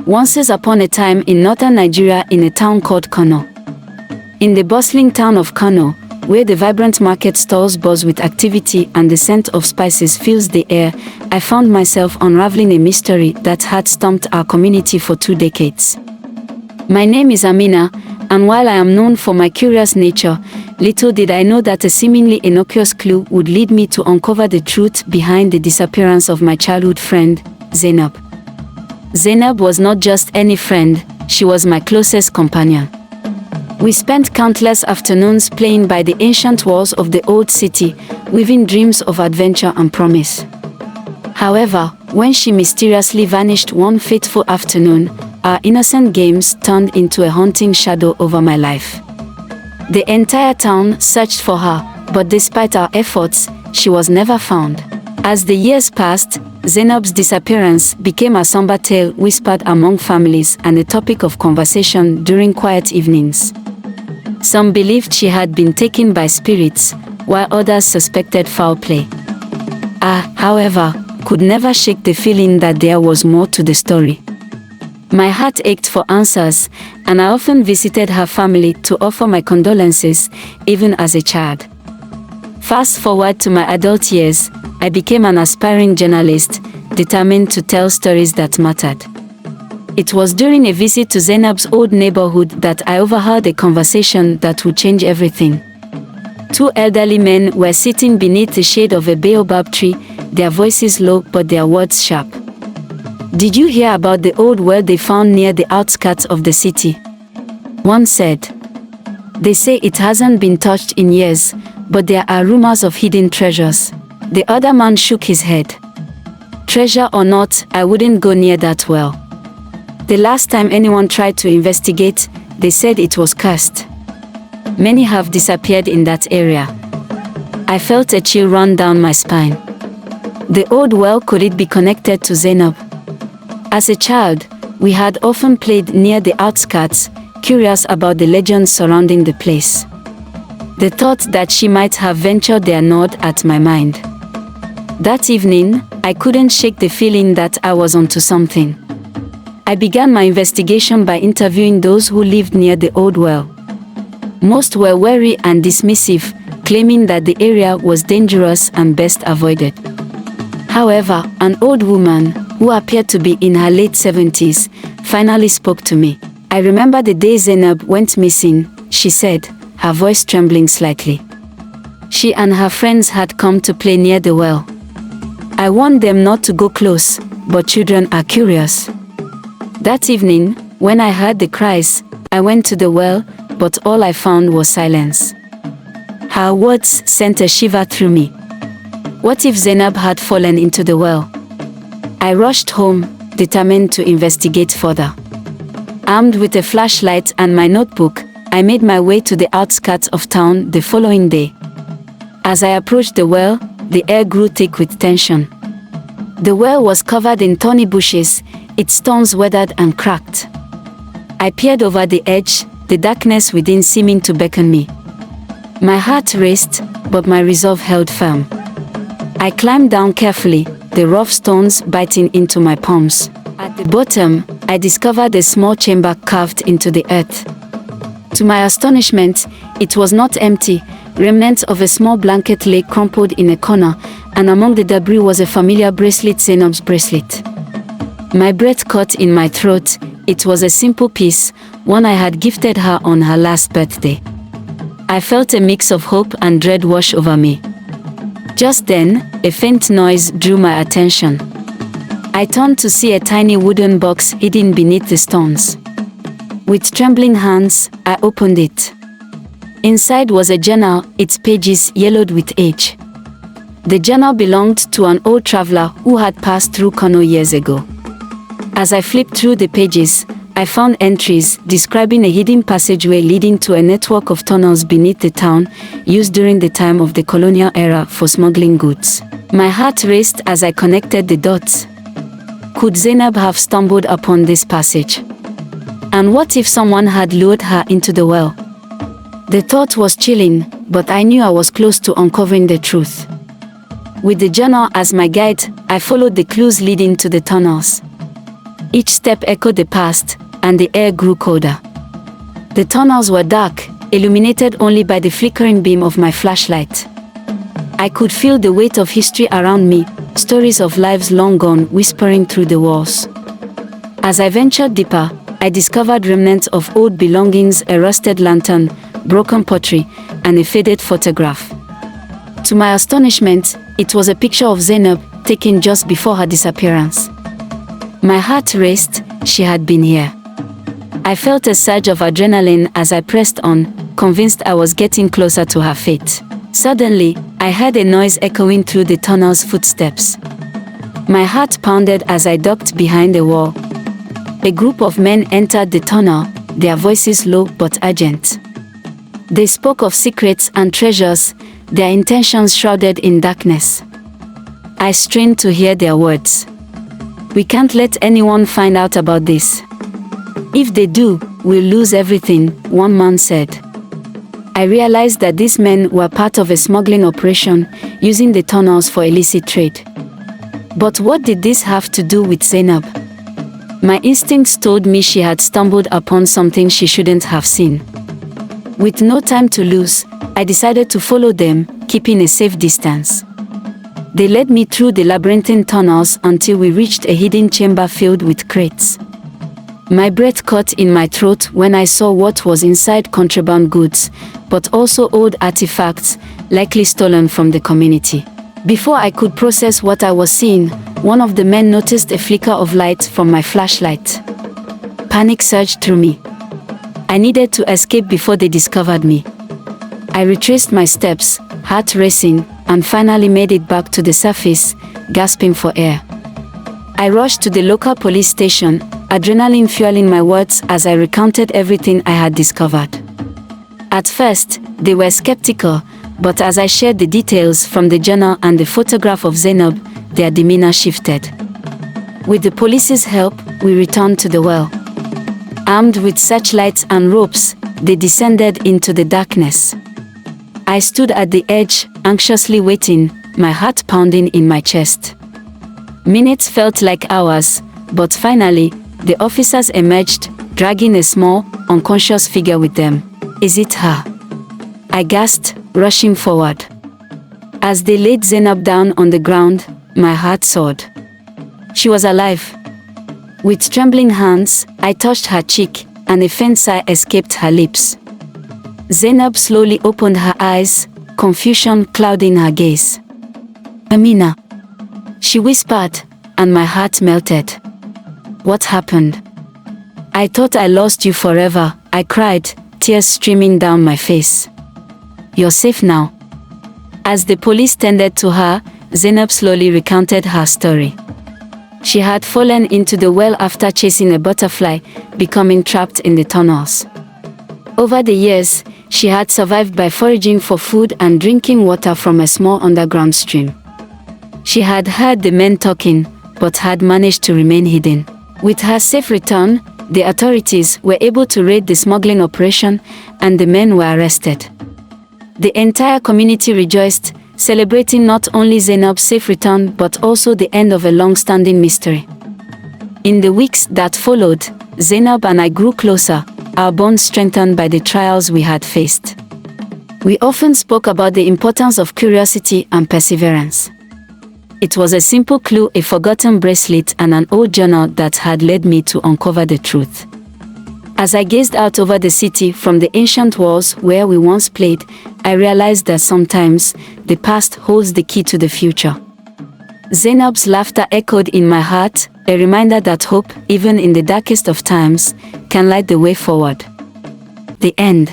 Once upon a time in northern Nigeria in a town called Kano. In the bustling town of Kano, where the vibrant market stalls buzz with activity and the scent of spices fills the air, I found myself unraveling a mystery that had stumped our community for 2 decades. My name is Amina, and while I am known for my curious nature, little did I know that a seemingly innocuous clue would lead me to uncover the truth behind the disappearance of my childhood friend, Zainab. Zainab was not just any friend, she was my closest companion. We spent countless afternoons playing by the ancient walls of the old city, weaving dreams of adventure and promise. However, when she mysteriously vanished one fateful afternoon, our innocent games turned into a haunting shadow over my life. The entire town searched for her, but despite our efforts, she was never found. As the years passed, Zainab's disappearance became a somber tale whispered among families and a topic of conversation during quiet evenings. Some believed she had been taken by spirits, while others suspected foul play. I, however, could never shake the feeling that there was more to the story. My heart ached for answers, and I often visited her family to offer my condolences, even as a child. Fast forward to my adult years, I became an aspiring journalist, determined to tell stories that mattered. It was during a visit to Zainab's old neighborhood that I overheard a conversation that would change everything. 2 elderly men were sitting beneath the shade of a baobab tree, their voices low but their words sharp. "Did you hear about the old well they found near the outskirts of the city?" One said. "They say it hasn't been touched in years, but there are rumors of hidden treasures." The other man shook his head. "Treasure or not, I wouldn't go near that well. The last time anyone tried to investigate, they said it was cursed. Many have disappeared in that area." I felt a chill run down my spine. The old well, could it be connected to Zainab? As a child, we had often played near the outskirts, curious about the legends surrounding the place. The thought that she might have ventured there gnawed at my mind. That evening, I couldn't shake the feeling that I was onto something. I began my investigation by interviewing those who lived near the old well. Most were wary and dismissive, claiming that the area was dangerous and best avoided. However, an old woman, who appeared to be in her late 70s, finally spoke to me. "I remember the day Zainab went missing," she said, her voice trembling slightly. "She and her friends had come to play near the well. I warned them not to go close, but children are curious. That evening, when I heard the cries, I went to the well, but all I found was silence." Her words sent a shiver through me. What if Zainab had fallen into the well? I rushed home, determined to investigate further. Armed with a flashlight and my notebook, I made my way to the outskirts of town the following day. As I approached the well, the air grew thick with tension. The well was covered in thorny bushes, its stones weathered and cracked. I peered over the edge, the darkness within seeming to beckon me. My heart raced, but my resolve held firm. I climbed down carefully, the rough stones biting into my palms. At the bottom, I discovered a small chamber carved into the earth. To my astonishment, it was not empty. Remnants of a small blanket lay crumpled in a corner, and among the debris was a familiar bracelet, Zainab's bracelet. My breath caught in my throat. It was a simple piece, one I had gifted her on her last birthday. I felt a mix of hope and dread wash over me. Just then, a faint noise drew my attention. I turned to see a tiny wooden box hidden beneath the stones. With trembling hands, I opened it. Inside was a journal, its pages yellowed with age. The journal belonged to an old traveler who had passed through Kano years ago. As I flipped through the pages, I found entries describing a hidden passageway leading to a network of tunnels beneath the town, used during the time of the colonial era for smuggling goods. My heart raced as I connected the dots. Could Zainab have stumbled upon this passage? And what if someone had lured her into the well? The thought was chilling, but I knew I was close to uncovering the truth. With the journal as my guide, I followed the clues leading to the tunnels. Each step echoed the past, and the air grew colder. The tunnels were dark, illuminated only by the flickering beam of my flashlight. I could feel the weight of history around me, stories of lives long gone whispering through the walls. As I ventured deeper, I discovered remnants of old belongings, a rusted lantern, broken pottery, and a faded photograph. To my astonishment, it was a picture of Zainab, taken just before her disappearance. My heart raced. She had been here. I felt a surge of adrenaline as I pressed on, convinced I was getting closer to her fate. Suddenly, I heard a noise echoing through the tunnel's footsteps. My heart pounded as I ducked behind a wall. A group of men entered the tunnel, their voices low but urgent. They spoke of secrets and treasures, their intentions shrouded in darkness. I strained to hear their words. "We can't let anyone find out about this. If they do, we'll lose everything," one man said. I realized that these men were part of a smuggling operation, using the tunnels for illicit trade. But what did this have to do with Zainab? My instincts told me she had stumbled upon something she shouldn't have seen. With no time to lose, I decided to follow them, keeping a safe distance. They led me through the labyrinthine tunnels until we reached a hidden chamber filled with crates. My breath caught in my throat when I saw what was inside: contraband goods, but also old artifacts, likely stolen from the community. Before I could process what I was seeing, one of the men noticed a flicker of light from my flashlight. Panic surged through me. I needed to escape before they discovered me. I retraced my steps, heart racing, and finally made it back to the surface, gasping for air. I rushed to the local police station, adrenaline fueling my words as I recounted everything I had discovered. At first, they were skeptical, but as I shared the details from the journal and the photograph of Zainab, their demeanor shifted. With the police's help, we returned to the well. Armed with searchlights and ropes, they descended into the darkness. I stood at the edge, anxiously waiting, my heart pounding in my chest. Minutes felt like hours, but finally, the officers emerged, dragging a small, unconscious figure with them. "Is it her?" I gasped, rushing forward. As they laid Zainab down on the ground, my heart soared. She was alive. With trembling hands, I touched her cheek, and a faint sigh escaped her lips. Zainab slowly opened her eyes, confusion clouding her gaze. "Amina," she whispered, and my heart melted. "What happened?" "I thought I lost you forever," I cried, tears streaming down my face. "You're safe now." As the police tended to her, Zainab slowly recounted her story. She had fallen into the well after chasing a butterfly, becoming trapped in the tunnels. Over the years, she had survived by foraging for food and drinking water from a small underground stream. She had heard the men talking, but had managed to remain hidden. With her safe return, the authorities were able to raid the smuggling operation, and the men were arrested. The entire community rejoiced, celebrating not only Zainab's safe return but also the end of a long-standing mystery. In the weeks that followed, Zainab and I grew closer, our bond strengthened by the trials we had faced. We often spoke about the importance of curiosity and perseverance. It was a simple clue, a forgotten bracelet, and an old journal that had led me to uncover the truth. As I gazed out over the city from the ancient walls where we once played, I realized that sometimes the past holds the key to the future. Zainab's laughter echoed in my heart, a reminder that hope, even in the darkest of times, can light the way forward. The end.